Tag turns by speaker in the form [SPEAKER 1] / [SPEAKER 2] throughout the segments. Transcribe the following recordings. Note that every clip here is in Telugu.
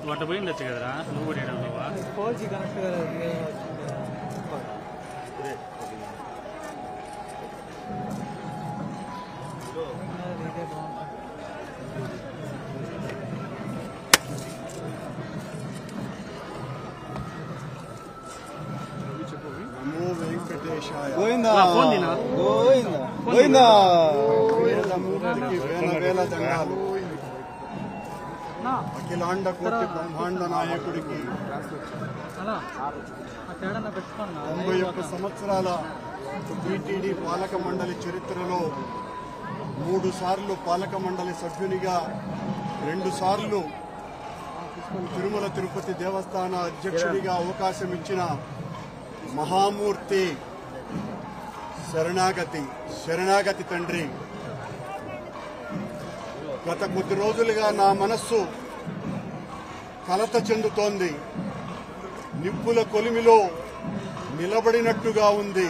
[SPEAKER 1] వాట పోయిండొచ్చు కదరా నువ్వు కూడా నువ్వా
[SPEAKER 2] పోల్చి కరెక్ట్
[SPEAKER 3] నమో వెంకటేశాయ
[SPEAKER 2] గోవిందా
[SPEAKER 1] గోవిందా
[SPEAKER 2] గోవిందా గోవిందా
[SPEAKER 3] వేదమూర్తికి వేల వేల దండాలు అఖిలాండ కోటి బ్రహ్మాండ నాయకుడికి 91 సంవత్సరాల టీటీడీ పాలక మండలి చరిత్రలో 3 సార్లు పాలక మండలి సభ్యునిగా 2 సార్లు తిరుమల తిరుపతి దేవస్థాన అధ్యక్షుడిగా అవకాశం ఇచ్చిన మహామూర్తి శరణాగతి తండ్రి గత కొద్ది రోజులుగా నా మనస్సు కలత చెందుతోంది. నిప్పుల కొలిమిలో నిలబడినట్టుగా ఉంది.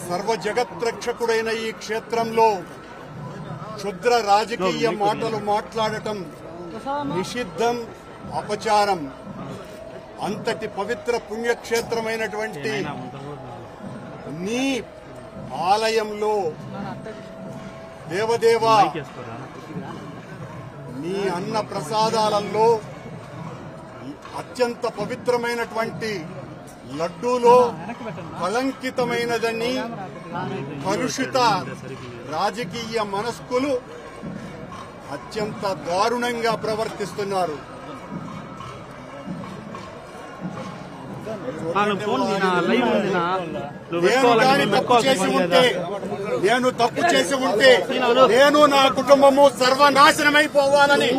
[SPEAKER 3] సర్వ జగత్రక్షకుడైన ఈ క్షేత్రంలో క్షుద్ర రాజకీయ మాటలు మాట్లాడటం నిషిద్ధం, అపచారం. అంతటి పవిత్ర పుణ్యక్షేత్రమైనటువంటి నీ ఆలయంలో దేవదేవా నీ అన్న ప్రసాదాలలో అత్యంత పవిత్రమైనటువంటి లడ్డూలో కళంకితమైనదని కలుషిత రాజకీయ మనస్కులు అత్యంత దారుణంగా ప్రవర్తిస్తున్నారు. నేను తప్పు చేసి ఉంటే నేను నా కుటుంబము సర్వనాశనమైపోవాలని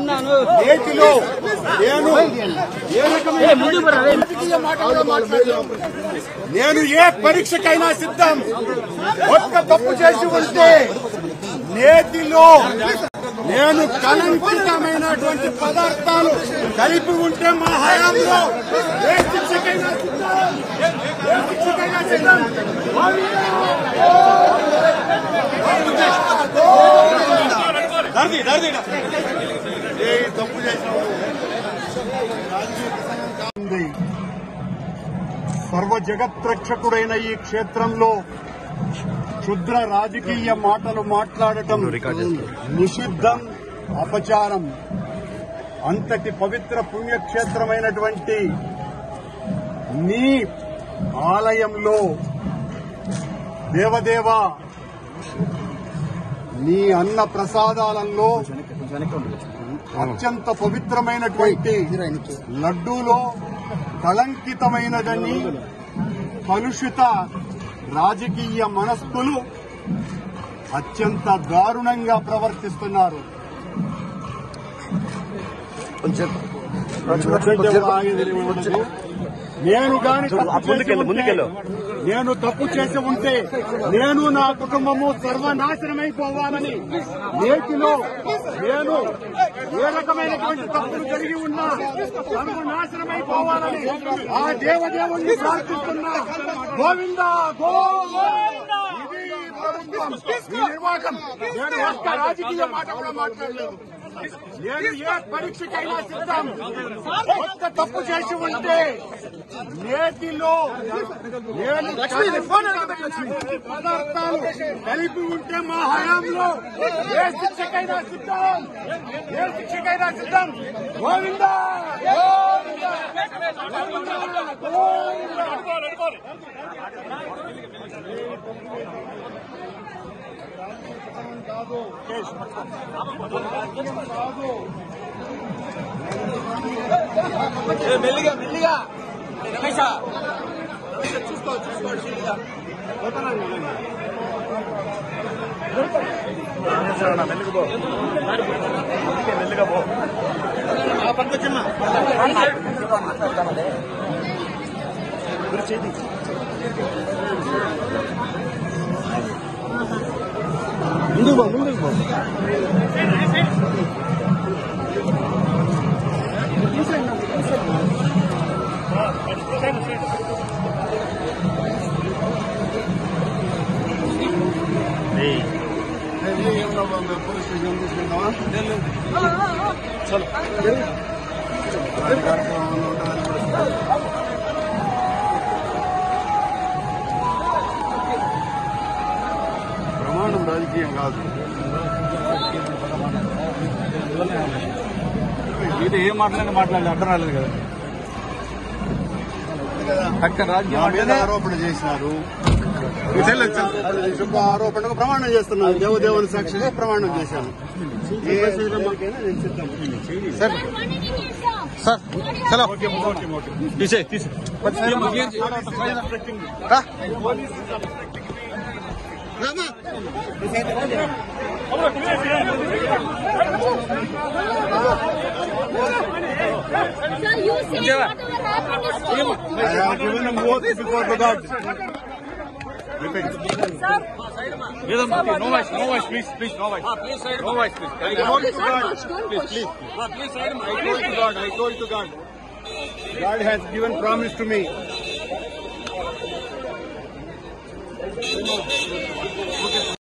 [SPEAKER 3] నేటిలో నేను ఏ పరీక్షకైనా సిద్ధం. ఒక్క తప్పు చేసి ఉంటే నేతిలో నేను కలంకితమైనటువంటి పదార్థాలు కలిపి ఉంటే మా హయాంలో ఏ శిక్షకైనా సిద్ధం. తప్పు చేసింది. సర్వ జగత్రక్షకుడైన ఈ క్షేత్రంలో క్షుద్ర రాజకీయ మాటలు మాట్లాడటం నిషిద్ధం, అపచారం. అంతటి పవిత్ర పుణ్యక్షేత్రమైనటువంటి నీ ఆలయంలో దేవదేవా నీ అన్న ప్రసాదాలలో అత్యంత పవిత్రమైనటువంటి లడ్డూలో కళంకితమైనదని కలుషిత రాజకీయ మనస్కులు అత్యంత దారుణంగా ప్రవర్తిస్తున్నారు. నేను తప్పు చేసి ఉంటే నేను నా కుటుంబము సర్వనాశనమైపోవాలని నేటిలో నేను ఏ రకమైనటువంటి తప్పులు కలిగి ఉన్నా సర్వనాశనమైపోవాలని ఆ దేవదేవుణ్ణి ప్రార్థిస్తున్నా. గోవిందా గోవిందా. ఇది ప్రభుత్వం, ఈ నిర్వాహకం. నేను ఒక్క రాజకీయ మాట కూడా మాట్లాడలేదు. నేను ఏ పరీక్షకైనా సిద్ధం. ఒక్క తప్పు చేసి ఉంటే నేతిలో నేను పదార్థాలు కలిపి ఉంటే మా హయాంలో ఏ శిక్షకైనా సిద్ధం. గోవిందా మెల్లిగా రమేష చూసుకోండి మెల్లిగా పో పంపించమ్మా. ముందుకు పో పోలీస్ స్టేషన్ తీసుకుందామా? చలో ప్రమాణం రాజకీయం కాదు.
[SPEAKER 2] ఇది ఏం మాట్లాడలేదు అర్థం రాలేదు కదా. అక్కడ రాజకీయం
[SPEAKER 3] ఆరోపణ చేసినారు. ఆరోపణకు ప్రమాణం చేస్తున్నాను. దేవదేవుని సాక్షిగా ప్రమాణం చేశాను. ఏ శ్రీరామకైనా నేను సిద్ధం.
[SPEAKER 2] సార్ సార్ చలో తీసే
[SPEAKER 4] Sir, you say whatever happened is true.
[SPEAKER 3] I have given an oath before the God. Repeat.
[SPEAKER 4] Sir,
[SPEAKER 2] No voice, please, no voice. No voice, please.
[SPEAKER 3] I told to God.
[SPEAKER 4] don't push.
[SPEAKER 3] I told to God. God has given promise to me.